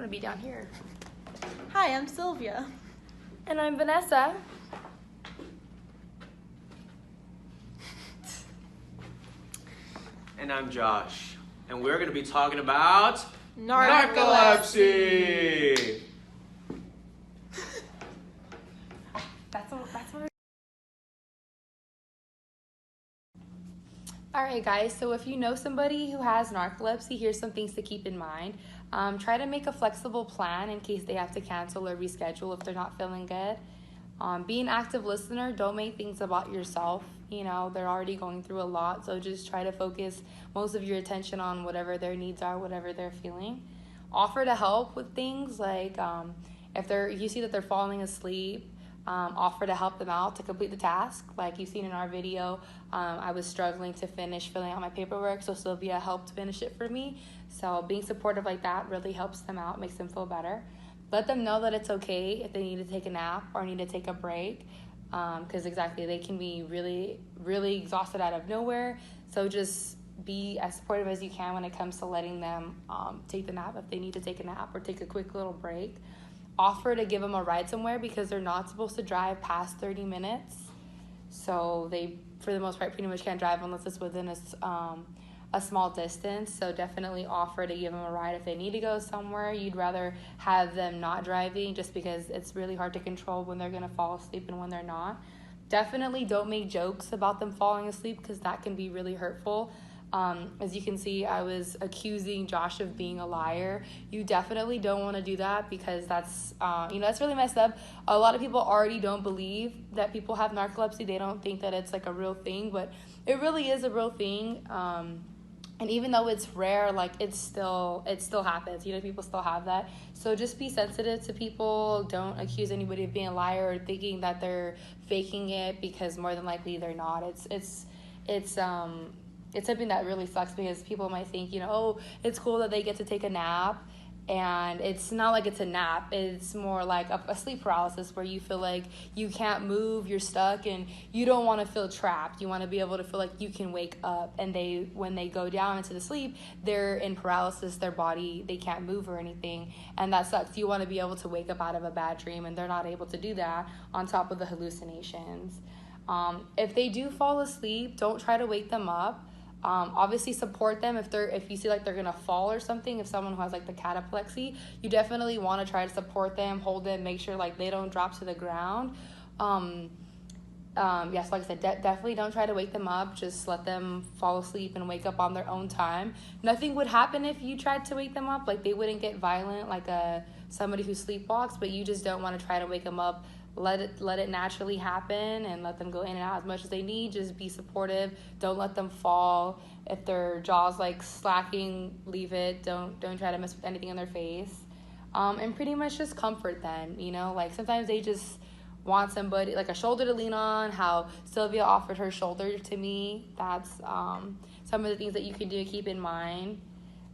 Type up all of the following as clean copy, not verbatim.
gonna be down here. Hi, I'm Sylvia. And I'm Vanessa. And I'm Josh. And we're going to be talking about Narcolepsy. That's what Alright guys, so if you know somebody who has narcolepsy, here's some things to keep in mind. Try to make a flexible plan in case they have to cancel or reschedule if they're not feeling good. Be an active listener. Don't make things about yourself. You know, they're already going through a lot, so just try to focus most of your attention on whatever their needs are, whatever they're feeling. Offer to help with things like if you see that they're falling asleep, offer to help them out to complete the task. Like you've seen in our video, I was struggling to finish filling out my paperwork, so Sylvia helped finish it for me. So being supportive like that really helps them out, makes them feel better. Let them know that it's okay if they need to take a nap or need to take a break, because exactly, they can be really, really exhausted out of nowhere. So just be as supportive as you can when it comes to letting them take the nap if they need to take a nap or take a quick little break. Offer to give them a ride somewhere because they're not supposed to drive past 30 minutes. So they, for the most part, pretty much can't drive unless it's within a small distance. So definitely offer to give them a ride if they need to go somewhere. You'd rather have them not driving just because it's really hard to control when they're going to fall asleep and when they're not. Definitely don't make jokes about them falling asleep because that can be really hurtful. As you can see, I was accusing Josh of being a liar. You definitely don't want to do that because that's really messed up. A lot of people already don't believe that people have narcolepsy. They don't think that it's like a real thing, but it really is a real thing. And even though it's rare, like it still happens. You know, people still have that. So just be sensitive to people. Don't accuse anybody of being a liar or thinking that they're faking it because more than likely they're not. It's something that really sucks because people might think, oh, it's cool that they get to take a nap. And it's not like it's a nap. It's more like a sleep paralysis where you feel like you can't move, you're stuck, and you don't want to feel trapped. You want to be able to feel like you can wake up. And when they go down into the sleep, they're in paralysis, their body, they can't move or anything. And that sucks. You want to be able to wake up out of a bad dream, and they're not able to do that on top of the hallucinations. If they do fall asleep, don't try to wake them up. Obviously support them if you see like they're gonna fall or something. If someone who has like the cataplexy, you definitely want to try to support them, hold them, make sure like they don't drop to the ground. Yes, like I said, definitely don't try to wake them up. Just let them fall asleep and wake up on their own time. Nothing would happen if you tried to wake them up. Like they wouldn't get violent like somebody who sleepwalks, but you just don't want to try to wake them up. Let it naturally happen and let them go in and out as much as they need. Just be supportive. Don't let them fall. If their jaw's like slacking, leave it. Don't try to mess with anything in their face. And pretty much just comfort them. Like sometimes they just want somebody, like a shoulder to lean on. How Sylvia offered her shoulder to me. That's some of the things that you can do to keep in mind.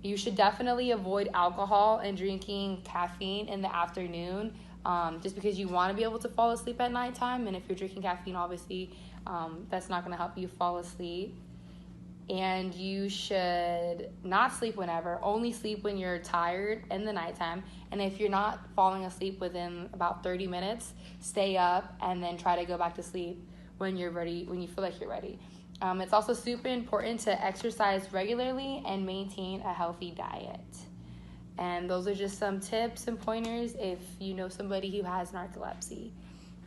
You should definitely avoid alcohol and drinking caffeine in the afternoon. Just because you want to be able to fall asleep at nighttime, and if you're drinking caffeine, obviously that's not going to help you fall asleep. And you should not sleep whenever, only sleep when you're tired in the nighttime. And if you're not falling asleep within about 30 minutes, stay up and then try to go back to sleep when you're ready, when you feel like you're ready. It's also super important to exercise regularly and maintain a healthy diet. And those are just some tips and pointers if you know somebody who has narcolepsy.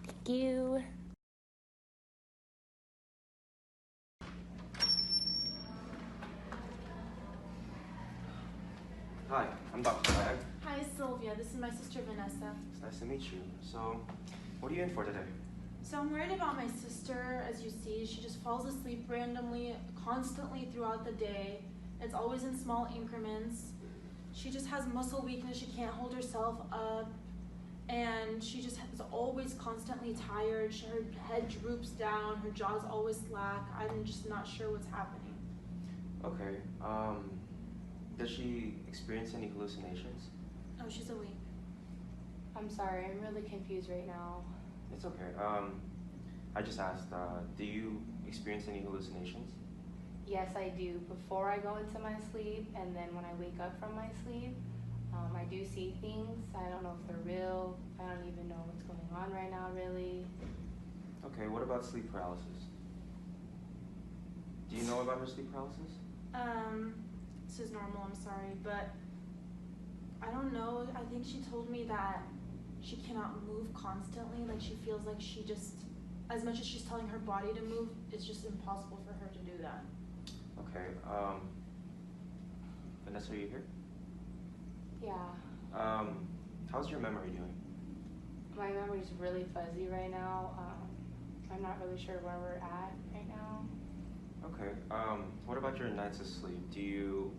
Thank you. Hi, I'm Dr. Ryan. Hi, Sylvia. This is my sister, Vanessa. It's nice to meet you. So, what are you in for today? So I'm worried about my sister. As you see, she just falls asleep randomly, constantly throughout the day. It's always in small increments. She just has muscle weakness. She can't hold herself up. And she just is always constantly tired. Her head droops down. Her jaw's always slack. I'm just not sure what's happening. Okay. Does she experience any hallucinations? Oh, she's awake. I'm sorry, I'm really confused right now. It's okay. I just asked, do you experience any hallucinations? Yes, I do. Before I go into my sleep, and then when I wake up from my sleep, I do see things. I don't know if they're real. I don't even know what's going on right now, really. Okay, what about sleep paralysis? Do you know about her sleep paralysis? This is normal, I'm sorry, but I don't know. I think she told me that she cannot move constantly. Like she feels like she just, as much as she's telling her body to move, it's just impossible for her to do that. Okay, Vanessa, are you here? Yeah. How's your memory doing? My memory's really fuzzy right now. I'm not really sure where we're at right now. Okay, what about your nights of sleep? Do you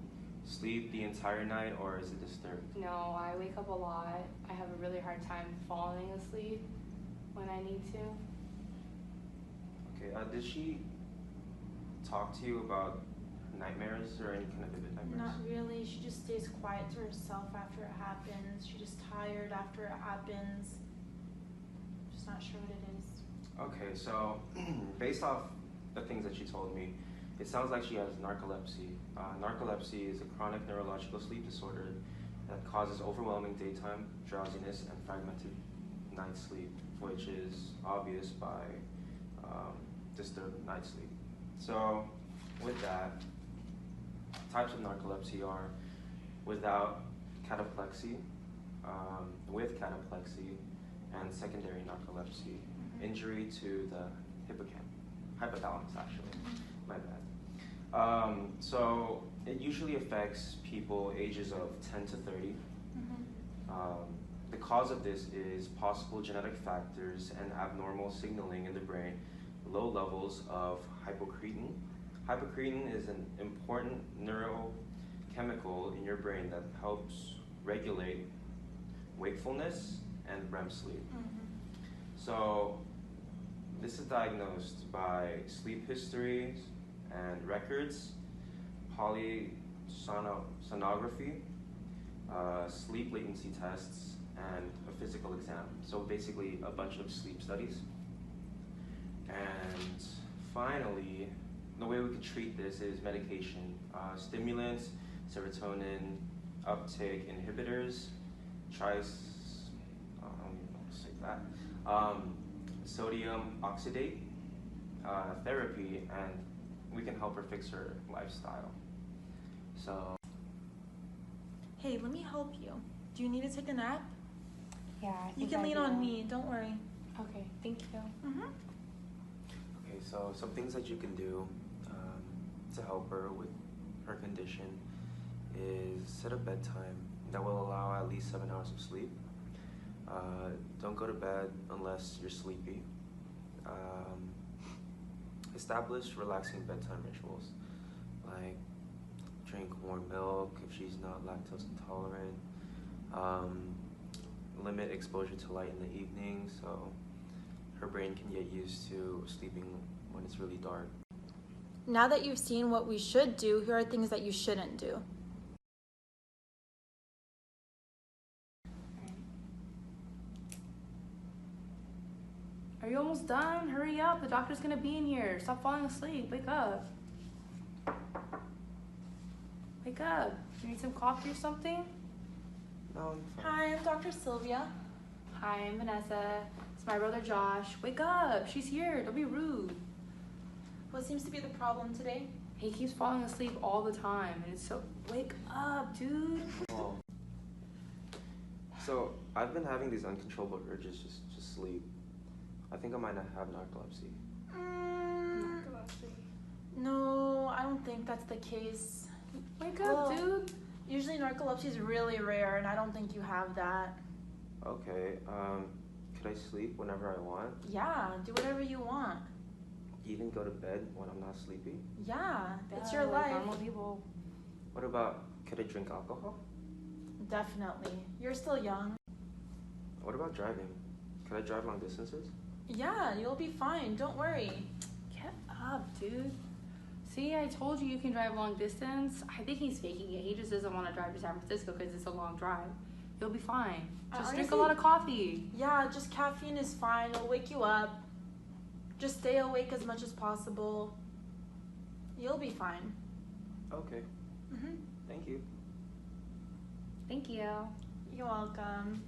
sleep the entire night or is it disturbed? No, I wake up a lot. I have a really hard time falling asleep when I need to. Okay, did she talk to you about nightmares or any kind of vivid nightmares? Not really. She just stays quiet to herself after it happens. She's just tired after it happens. Just not sure what it is. Okay, so based off the things that she told me, it sounds like she has narcolepsy. Narcolepsy is a chronic neurological sleep disorder that causes overwhelming daytime drowsiness and fragmented night sleep, which is obvious by disturbed night sleep. So with that, types of narcolepsy are without cataplexy, with cataplexy, and secondary narcolepsy, injury to the hypothalamus actually, my bad. So it usually affects people ages of 10 to 30. The cause of this is possible genetic factors and abnormal signaling in the brain, low levels of hypocretin. Hypocretin is an important neurochemical in your brain that helps regulate wakefulness and REM sleep. So this is diagnosed by sleep histories and records, polysomnography, sleep latency tests, and a physical exam. So basically a bunch of sleep studies. And finally, the way we could treat this is medication. Stimulants, serotonin uptake inhibitors, sodium oxidate therapy, and we can help her fix her lifestyle. So, Hey, let me help you. Do you need to take a nap? Yeah, I think You can I lean do. on me. Don't worry. Okay, thank you. okay, so some things that you can do to help her with her condition is set a bedtime that will allow at least 7 hours of sleep. Don't go to bed unless you're sleepy. Establish relaxing bedtime rituals, like drink warm milk if she's not lactose intolerant. Limit exposure to light in the evening so her brain can get used to sleeping when it's really dark. Now that you've seen what we should do, here are things that you shouldn't do. Are you almost done? Hurry up, the doctor's gonna be in here. Stop falling asleep, wake up. Wake up. You need some coffee or something? No, I'm fine. Hi, I'm Dr. Sylvia. Hi, I'm Vanessa. It's my brother Josh. Wake up, she's here, don't be rude. What seems to be the problem today? He keeps falling asleep all the time, and it's so, wake up, dude. Oh. So I've been having these uncontrollable urges just sleep. I think I might not have narcolepsy. No, I don't think that's the case. Wake up, dude. Usually narcolepsy is really rare, and I don't think you have that. Okay, could I sleep whenever I want? Yeah, do whatever you want. Even go to bed when I'm not sleepy? Yeah, it's Yeah, your like life. normal people. What about, could I drink alcohol? Definitely. You're still young. What about driving? Could I drive long distances? Yeah, you'll be fine. Don't worry. Get up, dude. See, I told you can drive long distance. I think he's faking it. He just doesn't want to drive to San Francisco because it's a long drive. You'll be fine. Just drink a honestly- lot of coffee. Yeah, just caffeine is fine. It'll wake you up. Just stay awake as much as possible. You'll be fine. Okay, thank you. Thank you. You're welcome.